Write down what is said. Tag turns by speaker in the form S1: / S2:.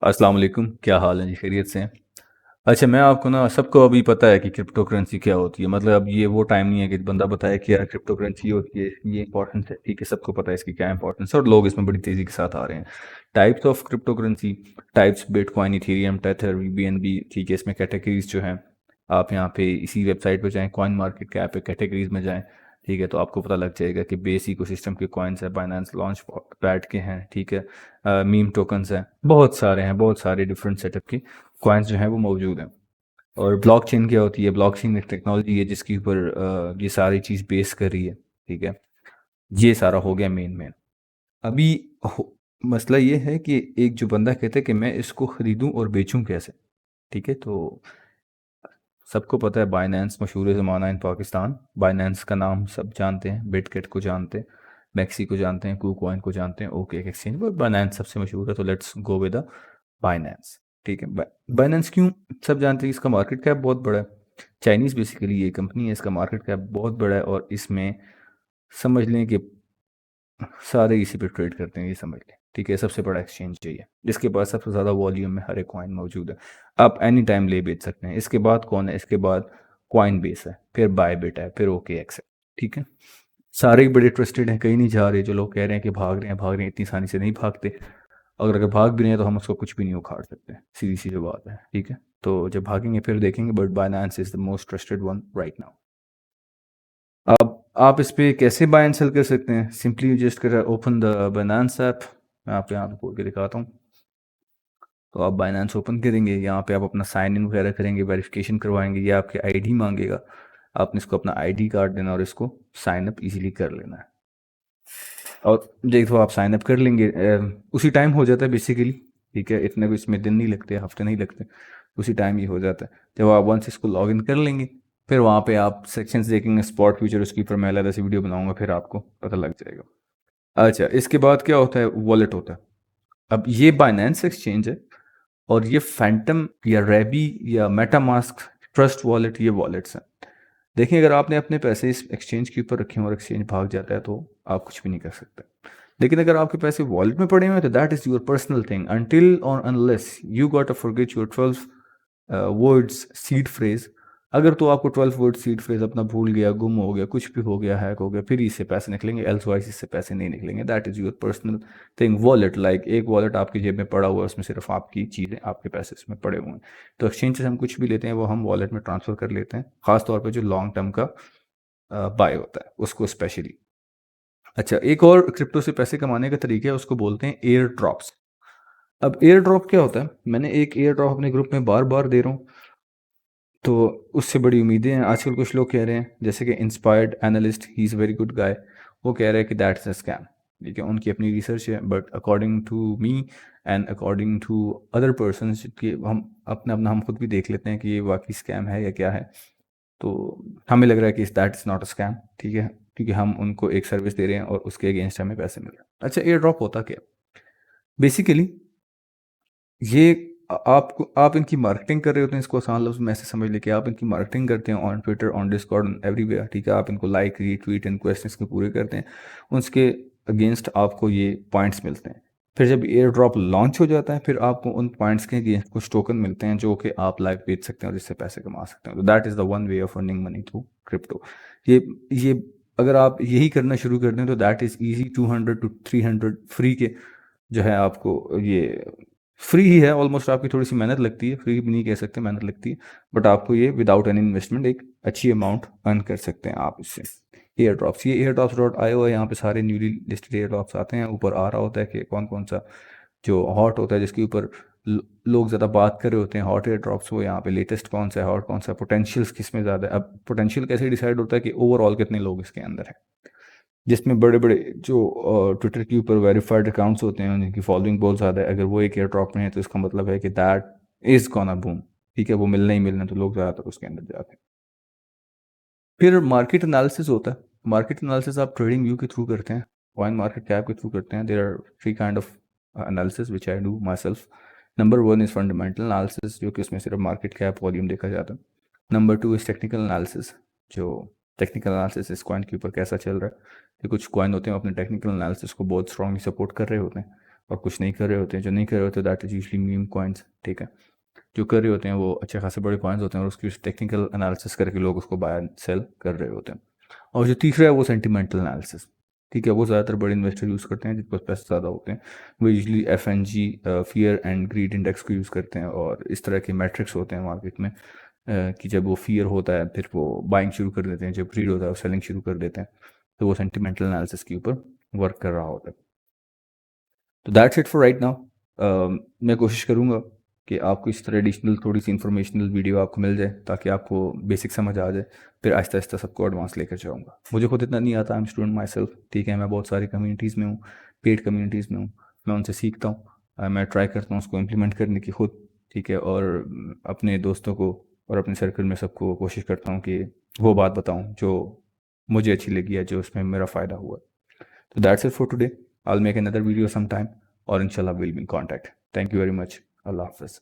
S1: अस्सलाम वालेकुम, क्या हाल है जी? खैरियत से हैं? अच्छा, मैं आपको ना सबको अभी पता है कि क्रिप्टो करेंसी क्या होती है। मतलब अब ये वो टाइम नहीं है कि बंदा बताए कि यार क्रिप्टो करेंसी होती है, ये इंपॉर्टेंस है। ठीक है, सबको पता है इसकी क्या इंपॉर्टेंस है और लोग इसमें बड़ी तेज़ी के साथ आ रहे हैं। Types of crypto currency, types bitcoin, Ethereum, tether, BNB. ठीक है, इसमें कैटेगरीज जो हैं, आप यहाँ पे इसी वेबसाइट पे जाएं, कॉइन मार्केट कैप पे कैटेगरीज में जाएं। ठीक है, तो आपको पता लग जाएगा कि बेस इकोसिस्टम के कॉइन्स है, बाइनेंस लॉन्च पैड के हैं। ठीक है, मीम टोकन्स हैं, बहुत सारे हैं, बहुत सारे डिफरेंट सेटअप के कॉइन्स जो हैं वो मौजूद हैं। और ब्लॉकचेन क्या होती है? ब्लॉकचेन एक टेक्नोलॉजी है जिसके ऊपर ये सारी चीज़ बेस कर रही है। ठीक है, ये सारा हो गया मेन मेन। अभी मसला ये है कि एक जो बंदा कहता है कि मैं इसको ख़रीदूं और बेचूं कैसे। ठीक है, तो सबको पता है बाइनेंस मशहूर ज़माना इन पाकिस्तान। बाइनेंस का नाम सब जानते हैं, बिटकेट को जानते हैं, मैक्सी को जानते हैं, कूकॉइन को जानते हैं, ओके एक्सचेंज, पर बाइनेंस सबसे मशहूर है, तो let's go with the Binance. ठीक है, बाइनेंस क्यों सब जानते हैं? इसका मार्केट कैप बहुत बड़ा है। चाइनीज़ बेसिकली ये कंपनी है, इसका मार्केट कैप बहुत बड़ा है और इसमें समझ लें कि सारे इसी पे ट्रेड करते हैं, ये समझ लें। ठीक है, सबसे बड़ा एक्सचेंज यही है जिसके पास सबसे ज़्यादा वॉल्यूम में हर एक कॉइन मौजूद है। आप एनी टाइम ले बेच सकते हैं। इसके बाद कौन है? इसके बाद कॉइन बेस है, फिर बायबिट है, फिर ओके एक्स है। ठीक है, सारे ही बड़े ट्रस्टेड हैं, कहीं नहीं जा रहे। जो लोग कह रहे हैं कि भाग रहे हैं, भाग रहे हैं, इतनी आसानी से नहीं भागते। अगर भाग भी रहे हैं तो हम उसको कुछ भी नहीं उखाड़ सकते, सीधी सी जो बात है। ठीक है, तो जब भागेंगे फिर देखेंगे, but Binance is the most trusted one right now. अब आप इस पे कैसे बाय एंड सेल कर सकते हैं? सिंपली जस्ट कर ओपन द बाइनेंस ऐप। मैं आपको यहाँ पे खोल के दिखाता हूँ। तो आप बाइनेंस ओपन करेंगे, यहाँ पे आप अपना साइन इन वगैरह करेंगे, वेरिफिकेशन करवाएंगे, ये आपके आईडी मांगेगा। आपने इसको अपना आईडी कार्ड देना और इसको साइन अप इजीली कर लेना है। और देखो आप साइन अप कर लेंगे, उसी टाइम हो जाता है बेसिकली। ठीक है, इतने भी इसमें दिन नहीं लगते, हफ्ते नहीं लगते, उसी टाइम ही हो जाता है। जब आप वंस इसको लॉग इन कर लेंगे, फिर वहाँ पे आप सेक्शंस देखेंगे, स्पॉट फ्यूचर, उसके ऊपर मैं अलग से वीडियो बनाऊंगा, फिर आपको पता लग जाएगा। अच्छा, इसके बाद क्या होता है? वॉलेट होता है। अब ये बाइनेंस एक्सचेंज है और ये फैंटम या रैबी या मेटामास्क ट्रस्ट वॉलेट, ये वॉलेट्स हैं। देखिए, अगर आपने अपने पैसे इस एक्सचेंज के ऊपर रखे हैं और एक्सचेंज भाग जाता है तो आप कुछ भी नहीं कर सकते। लेकिन अगर आपके पैसे वॉलेट में पड़े हुए हैं तो that is your personal thing until और unless you got a forget your 12 words seed phrase. अगर तो आपको 12 वर्ड सीड फ्रेज अपना भूल गया, गुम हो गया, कुछ भी हो गया, हैक हो गया, फिर इससे पैसे निकलेंगे, एल्सवाइज इससे पैसे नहीं निकलेंगे। That is your personal thing. Wallet like एक वॉलेट आपकी जेब में पड़ा हुआ है, उसमें सिर्फ आपकी चीज़ें, आपके पैसे इसमें पड़े हुए हैं। तो एक्सचेंज से हम कुछ भी लेते हैं वो हम वॉलेट में ट्रांसफ़र कर लेते हैं, ख़ासतौर पर जो लॉन्ग टर्म का बाय होता है उसको स्पेशली। अच्छा, एक और क्रिप्टो से पैसे कमाने का तरीका है, उसको बोलते हैं एयर ड्रॉप्स। अब एयर ड्रॉप क्या होता है? मैंने एक एयर ड्रॉप अपने ग्रुप में बार बार दे रहा हूँ, तो उससे बड़ी उम्मीदें हैं। आजकल कुछ लोग कह रहे हैं, जैसे कि inspired analyst, he is very good guy, वो कह रहे हैं कि दैट्स अ स्कैम। ठीक है, उनकी अपनी रिसर्च है, but according to me and according to other person कि हम अपना अपना हम खुद भी देख लेते हैं कि ये वाकई स्कैम है या क्या है। तो हमें लग रहा है कि that is not a scam. ठीक है, क्योंकि हम उनको एक सर्विस दे रहे हैं और उसके अगेंस्ट हमें पैसे मिल रहे हैं। अच्छा, एयर ड्रॉप होता क्या? बेसिकली ये आप इनकी मार्केटिंग कर रहे होते हैं। इसको आसान लफ्ज़ में ऐसे समझ लें कि आप इनकी मार्केटिंग करते हैं on Twitter, on Discord, everywhere. ठीक है, आप इनको लाइक, रीट्वीट, इनक्वेस्ट इसके पूरे करते हैं, उसके अगेंस्ट आपको ये पॉइंट्स मिलते हैं। फिर जब एयर ड्रॉप लॉन्च हो जाता है, फिर आपको उन पॉइंट्स के अगेंस्ट कुछ टोकन मिलते हैं जो कि आप लाइव बेच सकते हैं और जिससे पैसे कमा सकते हैं। तो that is the one way of earning money through crypto. ये अगर आप यही करना शुरू कर दें तो that is easy. 200 to 300 free के जो है आपको ये फ्री ही है ऑलमोस्ट। आपकी थोड़ी सी मेहनत लगती है, फ्री भी नहीं कह सकते, मेहनत लगती है, बट आपको ये विदाउट एनी इन्वेस्टमेंट एक अच्छी अमाउंट अर्न कर सकते हैं आप इससे। एयर ड्रॉप्स, ये एयर ड्रॉप्स डॉट आयो है, यहाँ पे सारे न्यूली लिस्टेड एयर ड्रॉप्स आते हैं, ऊपर आ रहा होता है कि कौन कौन सा जो हॉट होता है, जिसके ऊपर लोग ज़्यादा बात कर रहे होते हैं, हॉट एयर ड्रॉप्स, वो यहाँ पे लेटेस्ट कौन सा है, हॉट कौन सा, पोटेंशियल्स किस में ज़्यादा है। अब पोटेंशियल कैसे डिसाइड होता है? कि ओवरऑल कितने लोग इसके अंदर हैं। जिसमें बड़े बड़े जो ट्विटर के ऊपर वेरीफाइड अकाउंट्स होते हैं, जिनकी फॉलोइंग बहुत ज़्यादा है, अगर वो एक एयर ड्रॉप में है तो इसका मतलब है कि दैट इज़ गोना बूम। ठीक है, वो मिलना ही मिलना, तो लोग ज़्यादातर उसके अंदर जाते हैं। फिर मार्केट एनालिसिस होता है। मार्केट एनालिसिस आप ट्रेडिंग व्यू के थ्रू करते हैं, कॉइन मार्केट कैप के थ्रू करते हैं। There are 3 kind of analysis which I do myself. Number 1 is fundamental analysis, जो कि उसमें सिर्फ मार्केट कैप वॉल्यूम देखा जाता है। नंबर 2 इज़ टेक्निकल एनालिसिस, जो टेक्निकल एनालिसिस इस कॉइन के ऊपर कैसा चल रहा है। कि कुछ कॉइन होते हैं अपने टेक्निकल एनालिसिस को बहुत स्ट्रांगली सपोर्ट कर रहे होते हैं, और कुछ नहीं कर रहे होते हैं। जो नहीं कर रहे होते that is usually meme coins, ठीक है। जो कर रहे होते हैं वो अच्छे खासे बड़े कॉइन्स होते हैं और उसकी टेक्निकल एनालिसिस करके लोग उसको बाय एंड सेल कर रहे होते हैं। और जो तीसरा है वो सेंटिमेंटल एनालिसिस, ठीक है। वो ज़्यादातर बड़े इन्वेस्टर यूज़ करते हैं जिनके पास पैसे ज़्यादा होते हैं। वो usually FNG, fear and greed index को यूज़ करते हैं, और इस तरह के मैट्रिक्स होते हैं मार्केट में कि जब वो फियर होता है फिर वो बाइंग शुरू कर देते हैं, जब ग्रीड होता है वो सेलिंग शुरू कर देते हैं। तो वो सेंटिमेंटल एनालिसिस के ऊपर वर्क कर रहा होता है। तो that's it for right now. मैं कोशिश करूँगा कि आपको इस तरह एडिशनल थोड़ी सी इन्फॉर्मेशनल वीडियो आपको मिल जाए ताकि आपको बेसिक समझ आ जाए, फिर आहिस्ता आहिस्ता सबको एडवांस लेकर जाऊँगा। मुझे खुद इतना नहीं आता, I am student my self, ठीक है। मैं बहुत सारी कम्युनिटीज़ में हूँ, पेड कम्युनिटीज़ में हूँ, मैं उनसे सीखता हूँ। मैं ट्राई करता हूँ उसको इम्प्लीमेंट करने की खुद, ठीक है। और अपने दोस्तों को और अपने सर्कल में सबको कोशिश करता हूँ कि वो बात बताऊँ जो मुझे अच्छी लगी है, जो उसमें मेरा फ़ायदा हुआ। So that's it for today. I'll make another video sometime, or inshallah we'll be in contact. Thank you very much. Allah Hafiz.